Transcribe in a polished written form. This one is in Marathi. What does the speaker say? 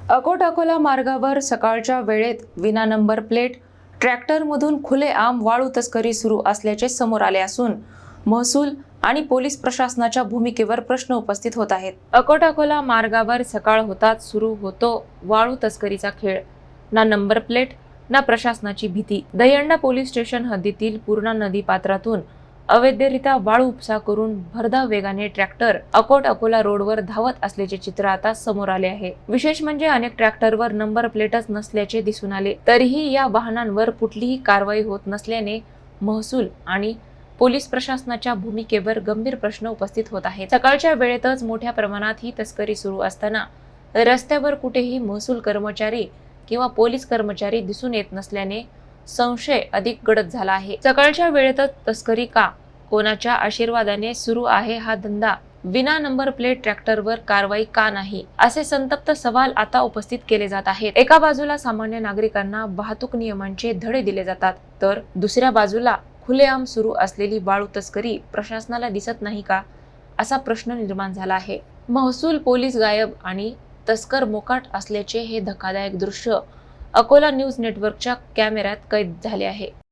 अकोट-अकोला मार्गावर सकाळच्या वेळेत विना नंबर प्लेट ट्रॅक्टरमधून खुलेआम वाळू तस्करी सुरू असल्याचे समोर आले असून महसूल आणि पोलीस प्रशासनाच्या भूमिकेवर प्रश्न उपस्थित होत आहेत। अकोट-अकोला मार्गावर सकाळ होताच सुरू होतो वाळू तस्करीचा खेळ। ना नंबर प्लेट ना प्रशासनाची भीती। दहीहंडा पोलीस स्टेशन हद्दीतील पूर्णा नदी पात्रातून अवैधरित्या वाळू उपसा करून भरधाव वेगाने ट्रॅक्टर अकोट-अकोला रोडवर धावत असल्याचे चित्र आता समोर आले आहे। विशेष म्हणजे अनेक ट्रॅक्टरवर नंबर प्लेटच नसल्याचे दिसून आले, तरीही या वाहनांवर कुठलीही कारवाई होत नसल्याने महसूल आणि पोलीस प्रशासनाच्या भूमिकेवर गंभीर प्रश्न उपस्थित होत आहेत। सकाळच्या वेळेतच मोठ्या प्रमाणात ही तस्करी सुरू असताना रस्त्यावर कुठेही महसूल कर्मचारी किंवा पोलीस कर्मचारी दिसून येत नसल्याने संशय अधिक गडद झाला आहे। सकाळच्या वेळेतच तस्करी का? कोणाच्या आशीर्वादाने सुरू आहे हा धंदा? विना नंबर प्लेट ट्रॅक्टरवर कारवाई का नाही? असे संतप्त सवाल आता उपस्थित केले जात आहेत। एका बाजूला सामान्य नागरिकांना वाहतूक नियमांचे धडे दिले जातात, तर दुसऱ्या बाजूला खुलेआम सुरू असलेली वाळू तस्करी प्रशासनाला दिसत नाही का, असा प्रश्न निर्माण झाला आहे। महसूल पोलीस गायब आणि तस्कर मोकाट असल्याचे हे धक्कादायक दृश्य अकोला न्यूज नेटवर्कच्या कॅमेऱ्यात कैद झाले आहे।